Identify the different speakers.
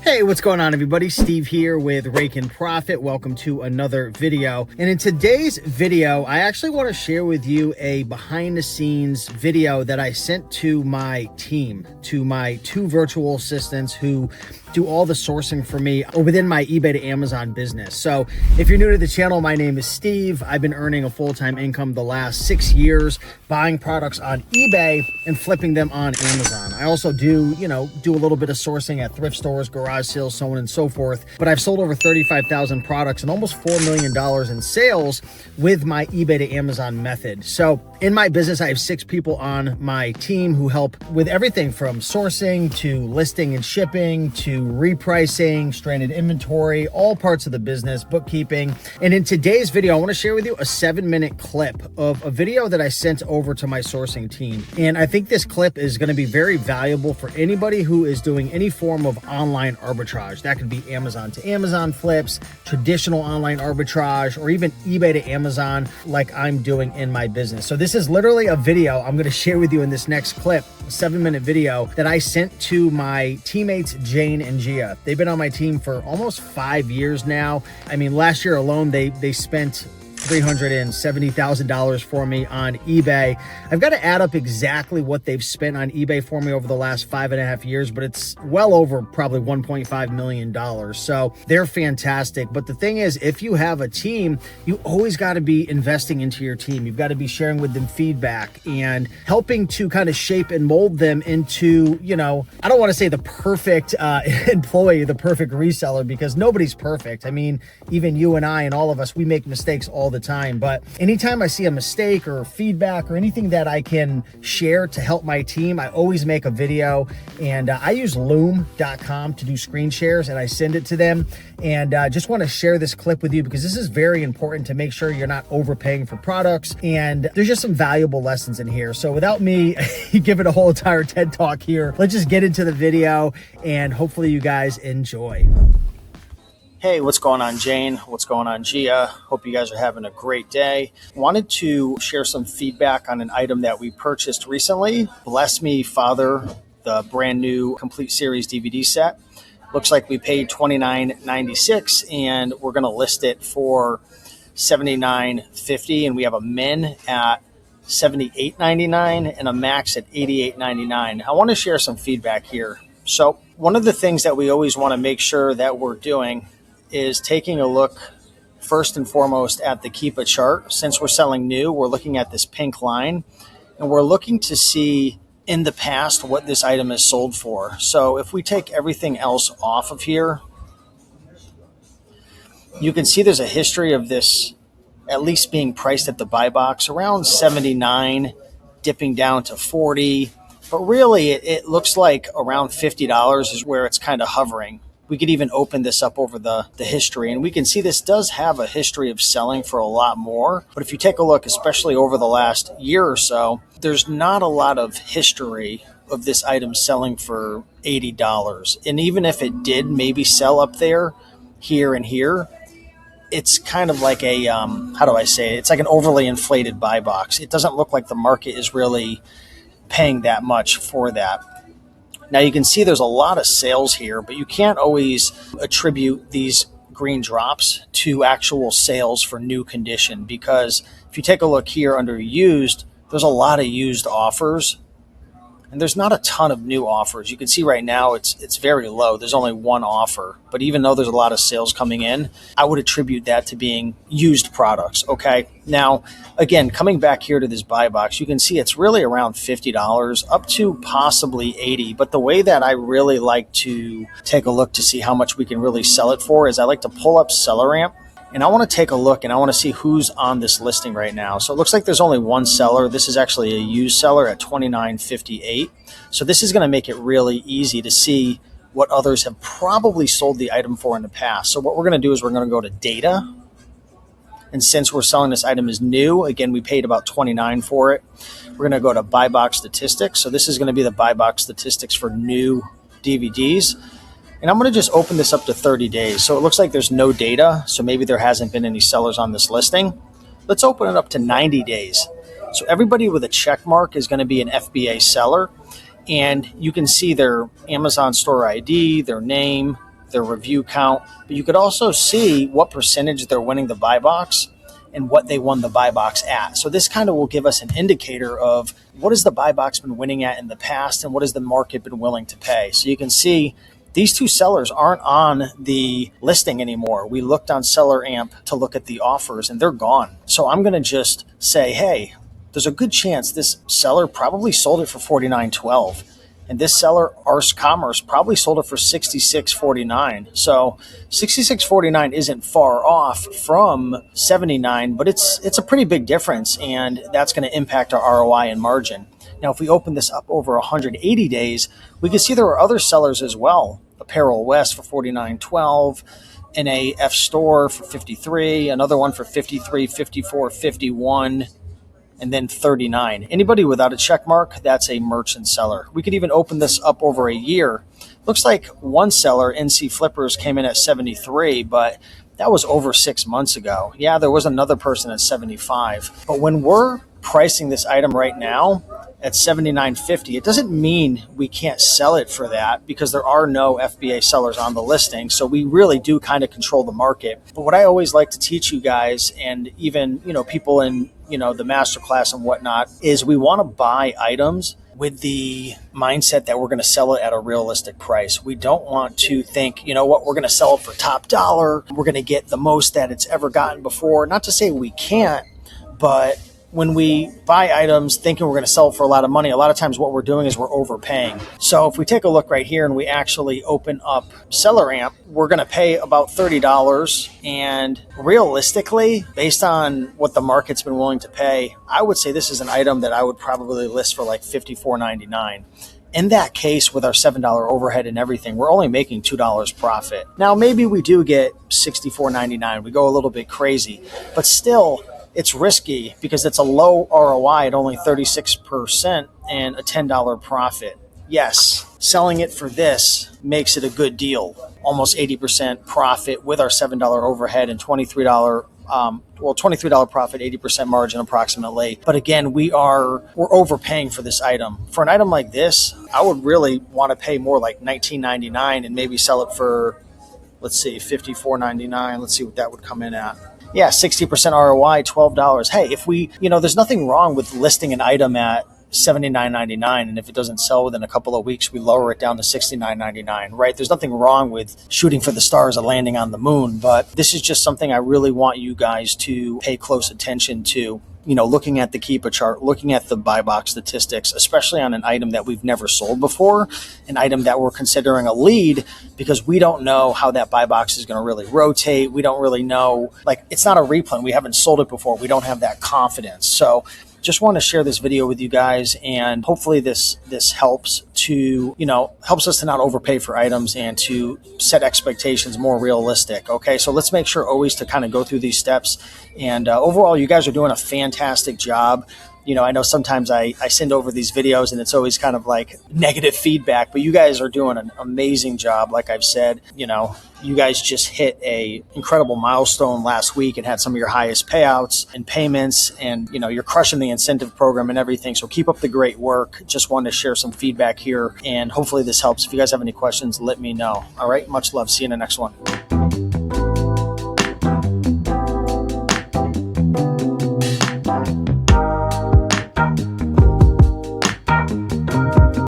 Speaker 1: Hey, what's going on, everybody? Steve here with Rake and Profit. Welcome to another video. And in today's video, I actually want to share with you a behind the scenes video that I sent to my team, to my two virtual assistants who do all the sourcing for me within my eBay to Amazon business. So if you're new to the channel, my name is Steve. I've been earning a full-time income the last 6 years, buying products on eBay and flipping them on Amazon. I also do a little bit of sourcing at thrift stores, garage sales, so on and so forth. But I've sold over 35,000 products and almost $4 million in sales with my eBay to Amazon method. So in my business, I have 6 people on my team who help with everything from sourcing to listing and shipping to repricing, stranded inventory, all parts of the business, bookkeeping. And in today's video, I want to share with you a 7-minute clip of a video that I sent over to my sourcing team. And I think this clip is going to be very valuable for anybody who is doing any form of online arbitrage. That could be Amazon to Amazon flips, traditional online arbitrage, or even eBay to Amazon like I'm doing in my business. So this is literally a video I'm going to share with you in this next clip, a 7-minute video that I sent to my teammates, Jane and Gia. They've been on my team for almost 5 years now. I mean, last year alone, they spent $370,000 for me on eBay. I've got to add up exactly what they've spent on eBay for me over the last 5.5 years, but it's well over probably $1.5 million. So they're fantastic. But the thing is, if you have a team, you always got to be investing into your team. You've got to be sharing with them feedback and helping to kind of shape and mold them into, I don't want to say the perfect employee, the perfect reseller, because nobody's perfect. I mean, even you and I and all of us, we make mistakes all the time. But anytime I see a mistake or feedback or anything that I can share to help my team, I always make a video. And I use loom.com to do screen shares, and I send it to them. And just want to share this clip with you because this is very important to make sure you're not overpaying for products. And there's just some valuable lessons in here. So without me giving a whole entire TED Talk here, let's just get into the video and hopefully you guys enjoy. Hey, what's going on, Jane? What's going on, Gia? Hope you guys are having a great day. Wanted to share some feedback on an item that we purchased recently. Bless Me Father, the brand new complete series DVD set. Looks like we paid $29.96 and we're going to list it for $79.50. And we have a min at $78.99 and a max at $88.99. I want to share some feedback here. So one of the things that we always want to make sure that we're doing is taking a look first and foremost at the Keepa chart. Since we're selling new, we're looking at this pink line and we're looking to see in the past what this item is sold for. So if we take everything else off of here, you can see there's a history of this at least being priced at the buy box around 79, dipping down to 40. But really it looks like around $50 is where it's kind of hovering. We could even open this up over the history, and we can see this does have a history of selling for a lot more. But if you take a look, especially over the last year or so, there's not a lot of history of this item selling for $80. And even if it did maybe sell up there, here and here, it's kind of like a, how do I say it? It's like an overly inflated buy box. It doesn't look like the market is really paying that much for that. Now you can see there's a lot of sales here, but you can't always attribute these green drops to actual sales for new condition, because if you take a look here under used, there's a lot of used offers and there's not a ton of new offers. You can see right now it's very low. There's only one offer, but even though there's a lot of sales coming in, I would attribute that to being used products. Okay. Now, again, coming back here to this buy box, you can see it's really around $50 up to possibly $80. But the way that I really like to take a look to see how much we can really sell it for is I like to pull up Seller Amp. And I want to take a look and I want to see who's on this listing right now. So it looks like there's only one seller. This is actually a used seller at $29.58. So this is going to make it really easy to see what others have probably sold the item for in the past. So what we're going to do is we're going to go to data. And since we're selling this item as new, again, we paid about $29 for it. We're going to go to buy box statistics. So this is going to be the buy box statistics for new DVDs. And I'm going to just open this up to 30 days. So it looks like there's no data. So maybe there hasn't been any sellers on this listing. Let's open it up to 90 days. So everybody with a check mark is going to be an FBA seller. And you can see their Amazon store ID, their name, their review count, but you could also see what percentage they're winning the buy box and what they won the buy box at. So this kind of will give us an indicator of what has the buy box been winning at in the past and what has the market been willing to pay. So you can see these two sellers aren't on the listing anymore. We looked on Seller Amp to look at the offers and they're gone. So I'm going to just say, hey, there's a good chance this seller probably sold it for $49.12. And this seller, Ars Commerce, probably sold it for $66.49. So $66.49 isn't far off from $79, but it's a pretty big difference, and that's going to impact our ROI and margin. Now, if we open this up over 180 days, we can see there are other sellers as well. Apparel West for $49.12, NAF Store for $53, another one for $53, $54, $51. And then $39. Anybody without a check mark, that's a merchant seller. We could even open this up over a year. Looks like one seller, NC Flippers, came in at 73, but that was over 6 months ago. Yeah, there was another person at 75. But when we're pricing this item right now at $79.50, it doesn't mean we can't sell it for that because there are no FBA sellers on the listing. So we really do kind of control the market. But what I always like to teach you guys, and even people in the masterclass and whatnot, is we want to buy items with the mindset that we're going to sell it at a realistic price. We don't want to think, we're going to sell it for top dollar. We're going to get the most that it's ever gotten before. Not to say we can't, but when we buy items thinking we're going to sell it for a lot of money, a lot of times what we're doing is we're overpaying. So if we take a look right here and we actually open up Seller Amp, we're going to pay about $30. And realistically, based on what the market's been willing to pay, I would say this is an item that I would probably list for like $54.99. In that case, with our $7 overhead and everything, we're only making $2 profit. Now, maybe we do get $64.99. We go a little bit crazy, but still, it's risky because it's a low ROI at only 36% and a $10 profit. Yes, selling it for this makes it a good deal. Almost 80% profit with our $7 overhead and $23 $23 profit, 80% margin approximately. But again, we're overpaying for this item. For an item like this, I would really want to pay more like $19.99 and maybe sell it for, let's see, $54.99. Let's see what that would come in at. Yeah, 60% ROI, $12. Hey, if there's nothing wrong with listing an item at $79.99, and if it doesn't sell within a couple of weeks, we lower it down to $69.99, right? There's nothing wrong with shooting for the stars or landing on the moon, but this is just something I really want you guys to pay close attention to. Looking at the Keepa chart, looking at the buy box statistics, especially on an item that we've never sold before, an item that we're considering a lead, because we don't know how that buy box is going to really rotate. We don't really know, it's not a replay. We haven't sold it before. We don't have that confidence. So just want to share this video with you guys, and hopefully this helps us to not overpay for items and to set expectations more realistic. Okay, so let's make sure always to kind of go through these steps. And overall, you guys are doing a fantastic job. I know sometimes I send over these videos and it's always kind of like negative feedback, but you guys are doing an amazing job. Like I've said, you guys just hit a incredible milestone last week and had some of your highest payouts and payments, and you're crushing the incentive program and everything. So keep up the great work. Just wanted to share some feedback here, and hopefully this helps. If you guys have any questions, let me know. All right, much love. See you in the next one.